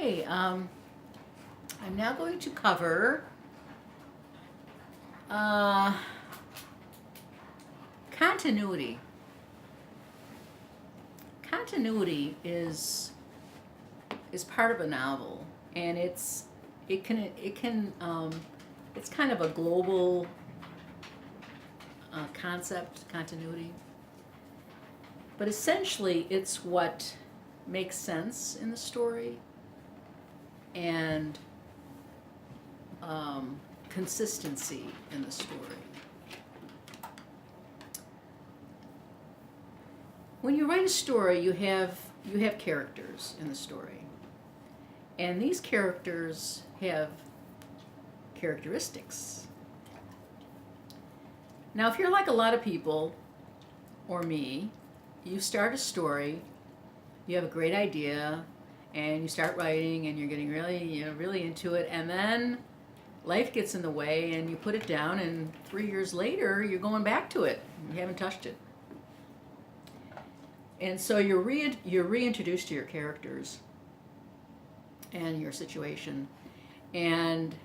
Okay, I'm now going to cover uh, continuity. Continuity is part of a novel, and it's kind of a global concept, continuity. But essentially, it's what makes sense in the story and consistency in the story. When you write a story, you have characters in the story, and these characters have characteristics. Now, if you're like a lot of people, or me, you start a story, you have a great idea, and you start writing, and you're getting really into it, and then life gets in the way, and you put it down, and 3 years later, you're going back to it. You haven't touched it. And so you're reintroduced to your characters and your situation. And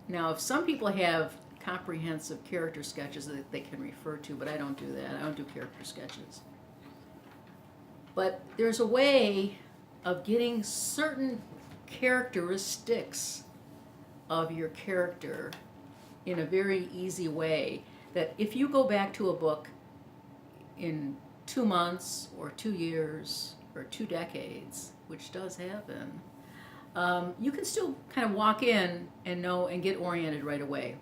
now, if some people have comprehensive character sketches that they can refer to, but I don't do that. I don't do character sketches. But there's a way of getting certain characteristics of your character in a very easy way that if you go back to a book in 2 months or 2 years or 2 decades, which does happen, you can still kind of walk in and know and get oriented right away.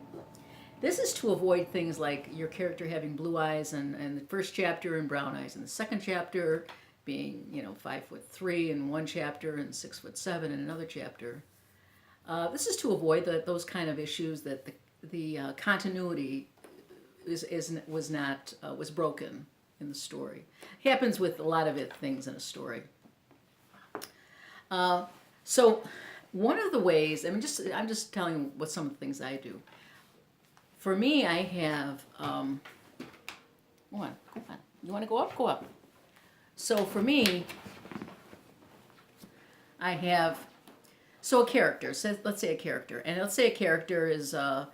This is to avoid things like your character having blue eyes in the first chapter and brown eyes in the second chapter, being 5'3" in one chapter and 6'7" in another chapter. This is to avoid those kind of issues that the continuity was broken in the story. It happens with a lot of things in a story. So one of the ways, I'm just telling you what some of the things I do. For me, I have, go on. You want to go up? Go up. So for me, I have, so a character, so let's say a character, and let's say a character is my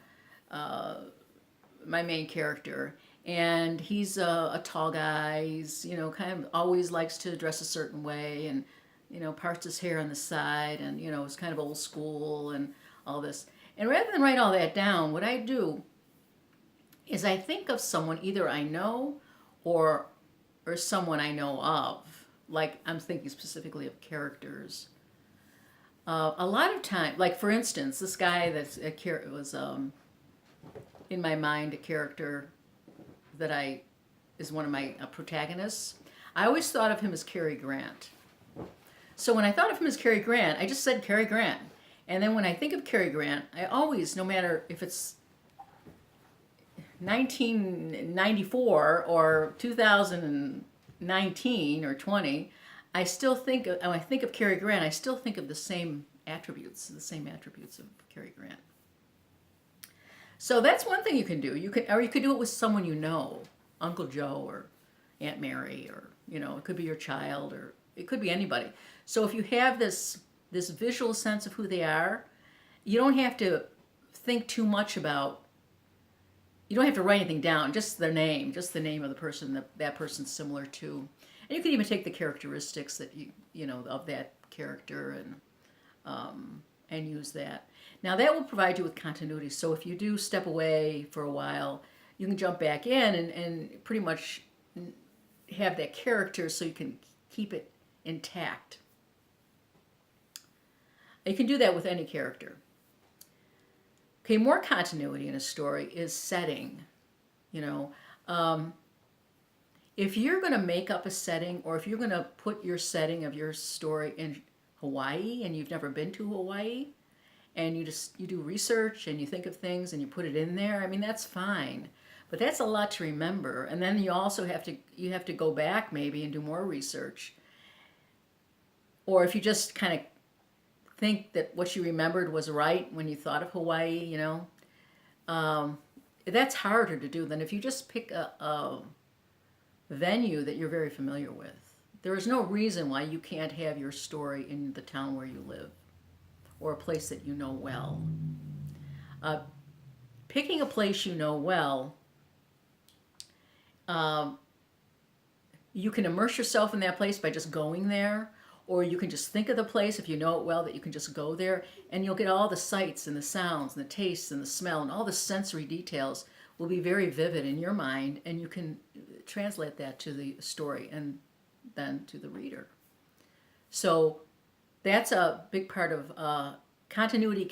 main character, and he's a tall guy. He's kind of always likes to dress a certain way, and parts his hair on the side, and it's kind of old school and all this. And rather than write all that down, what I do is I think of someone either I know or someone I know of. Like, I'm thinking specifically of characters. A lot of time, like for instance, this guy was in my mind a character that is one of my protagonists. I always thought of him as Cary Grant. So when I thought of him as Cary Grant, I just said Cary Grant. And then when I think of Cary Grant, I always, no matter if it's 1994 or 2019 or 20, I still think when I think of Cary Grant, I still think of the same attributes of Cary Grant. So that's one thing you can do. You could do it with someone you know, Uncle Joe or Aunt Mary, or it could be your child, or it could be anybody. So if you have this visual sense of who they are, you don't have to think too much about. You don't have to write anything down, just their name, just the name of the person that person's similar to. And you can even take the characteristics that of that character and use that. Now that will provide you with continuity. So if you do step away for a while, you can jump back in and pretty much have that character so you can keep it intact. You can do that with any character. Okay, more continuity in a story is setting. If you're going to make up a setting, or if you're going to put your setting of your story in Hawaii and you've never been to Hawaii, and you do research and you think of things and you put it in there, I mean, that's fine. But that's a lot to remember. And then you also have to go back maybe and do more research. Or if you just kind of think that what you remembered was right when you thought of Hawaii, that's harder to do than if you just pick a venue that you're very familiar with. There is no reason why you can't have your story in the town where you live or a place that you know well. Uh, Picking a place you know well, you can immerse yourself in that place by just going there, or you can just think of the place if you know it well, that you can just go there, and you'll get all the sights and the sounds and the tastes and the smell and all the sensory details will be very vivid in your mind, and you can translate that to the story and then to the reader. So that's a big part of continuity.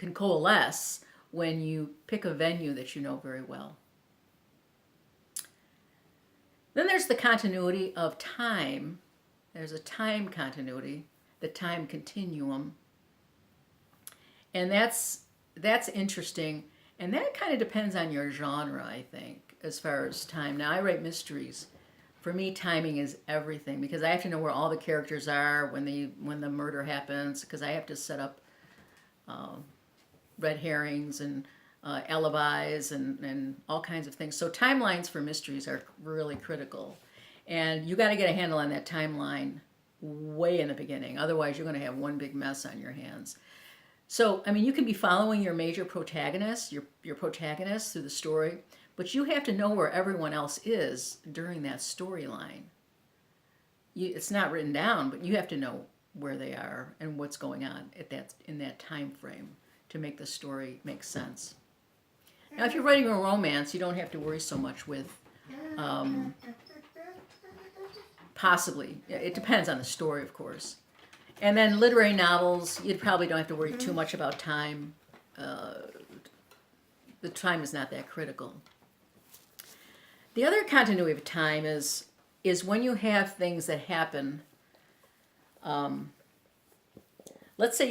Can coalesce when you pick a venue that you know very well. Then there's the continuity of time. There's a time continuity, the time continuum, and that's interesting. And that kind of depends on your genre, I think, as far as time. Now, I write mysteries. For me, timing is everything because I have to know where all the characters are when the murder happens, because I have to set up red herrings and alibis and all kinds of things. So timelines for mysteries are really critical. And you got to get a handle on that timeline way in the beginning. Otherwise, you're going to have one big mess on your hands. So, I mean, you can be following your major protagonist, your protagonist through the story, but you have to know where everyone else is during that storyline. It's not written down, but you have to know where they are and what's going on in that time frame to make the story make sense. Now, if you're writing a romance, you don't have to worry so much with possibly. It depends on the story, of course. And then literary novels, you probably don't have to worry too much about time. The time is not that critical. The other continuity of time is when you have things that happen. Let's say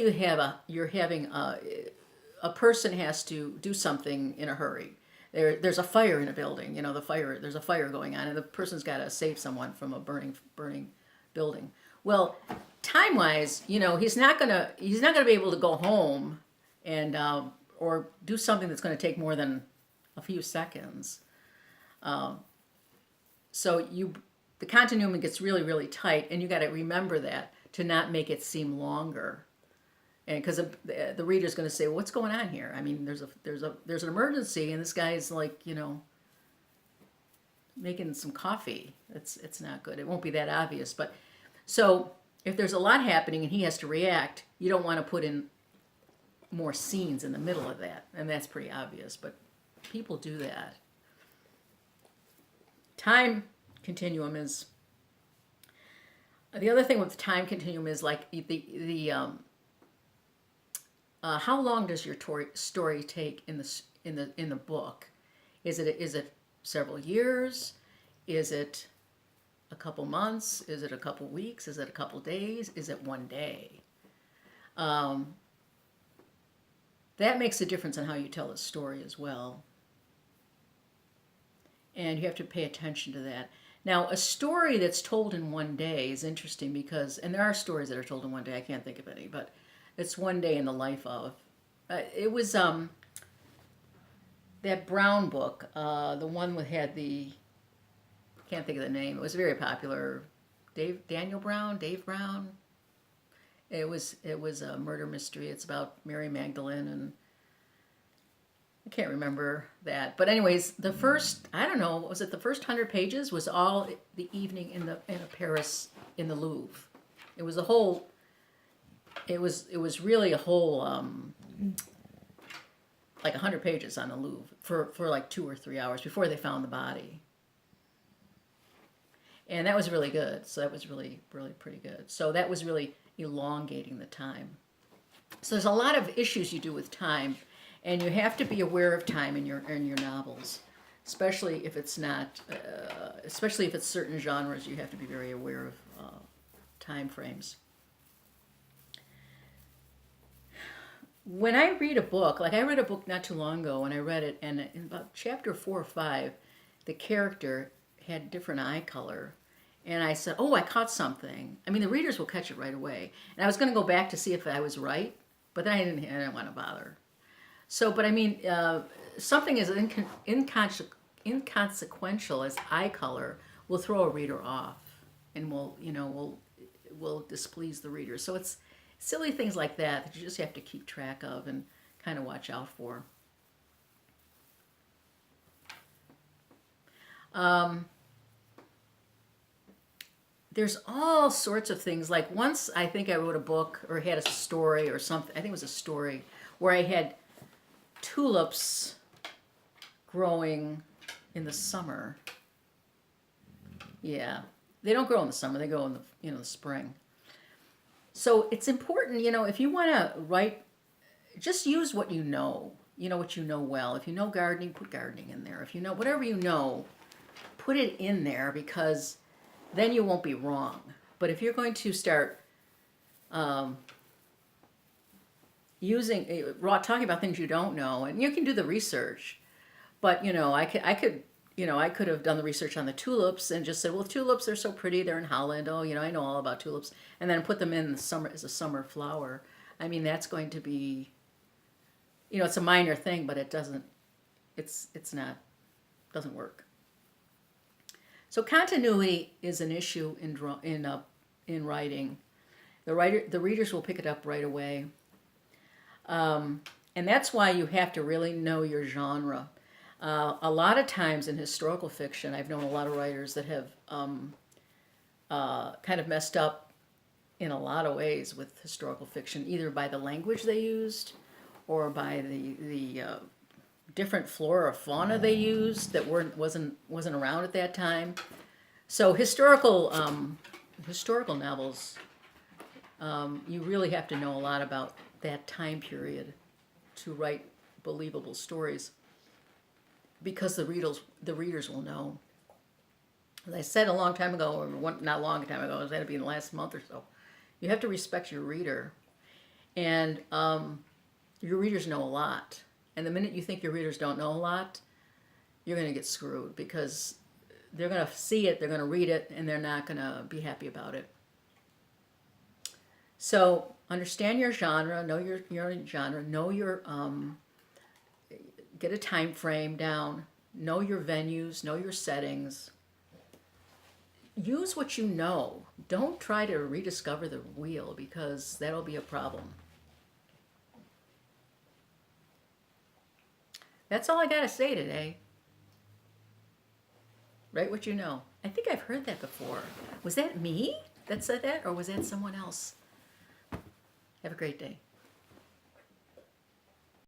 you're having a person has to do something in a hurry. There's a fire in a building. You know, there's a fire going on, and the person's got to save someone from a burning building. Well, time-wise, you know, he's not gonna be able to go home and or do something that's going to take more than a few seconds. So the continuum gets really, really tight, and you got to remember that to not make it seem longer. And because the reader's going to say, "What's going on here?" I mean, there's an emergency, and this guy's like, you know, making some coffee. It's not good. It won't be that obvious, but so if there's a lot happening and he has to react, you don't want to put in more scenes in the middle of that, and that's pretty obvious. But people do that. Time continuum is the other thing with the time continuum is like the how long does your story take in the book? Is it several years? Is it a couple months? Is it a couple weeks? Is it a couple days? Is it one day? That makes a difference in how you tell the story as well. And you have to pay attention to that. Now, a story that's told in one day is interesting because, and there are stories that are told in one day, I can't think of any, but it's one day in the life of. It was that Brown book, the one that had can't think of the name. It was very popular. Dave Brown. It was a murder mystery. It's about Mary Magdalene, and I can't remember that. But anyways, the first, I don't know, was it the first 100 pages was all the evening in Paris in the Louvre. It was a whole. It was really a whole like 100 pages on the Louvre for like 2 or 3 hours before they found the body. And that was really good. So that was really, really pretty good. So that was really elongating the time. So there's a lot of issues you do with time, and you have to be aware of time in your novels, especially if it's not, especially if it's certain genres. You have to be very aware of time frames. When I read a book, like I read a book not too long ago, and I read it, and in about chapter 4 or 5, the character had different eye color. And I said, oh, I caught something. I mean, the readers will catch it right away. And I was going to go back to see if I was right, but then I didn't want to bother. So, but I mean, something is inconsequential as eye color will throw a reader off and will displease the reader. So it's silly things like that you just have to keep track of and kind of watch out for. There's all sorts of things. Like once I think I wrote a book or had a story or something. I think it was a story where I had tulips growing in the summer. Yeah, they don't grow in the summer. They go in the spring. So it's important, if you want to write, just use what you know. What you know well. If you know gardening, put gardening in there. If you know whatever you know, put it in there because then you won't be wrong. But if you're going to start talking about things you don't know, and you can do the research, but I could have done the research on the tulips and just said, well, tulips are so pretty. They're in Holland. Oh, I know all about tulips, and then put them in the summer as a summer flower. I mean, that's going to be, it's a minor thing, but it doesn't. Doesn't work. So continuity is an issue in writing. The readers will pick it up right away, and that's why you have to really know your genre. A lot of times in historical fiction, I've known a lot of writers that have kind of messed up in a lot of ways with historical fiction, either by the language they used or by the different flora or fauna they used that wasn't around at that time. So historical novels, you really have to know a lot about that time period to write believable stories, because the readers will know. As I said a long time ago, or not a long time ago, it had to be in the last month or so, you have to respect your reader, and your readers know a lot. And the minute you think your readers don't know a lot, you're going to get screwed, because they're going to see it, they're going to read it, and they're not going to be happy about it. So understand your genre, know your genre, know your get a time frame down, know your venues, know your settings. Use what you know. Don't try to rediscover the wheel, because that'll be a problem. That's all I got to say today. Write what you know. I think I've heard that before. Was that me that said that, or was that someone else? Have a great day.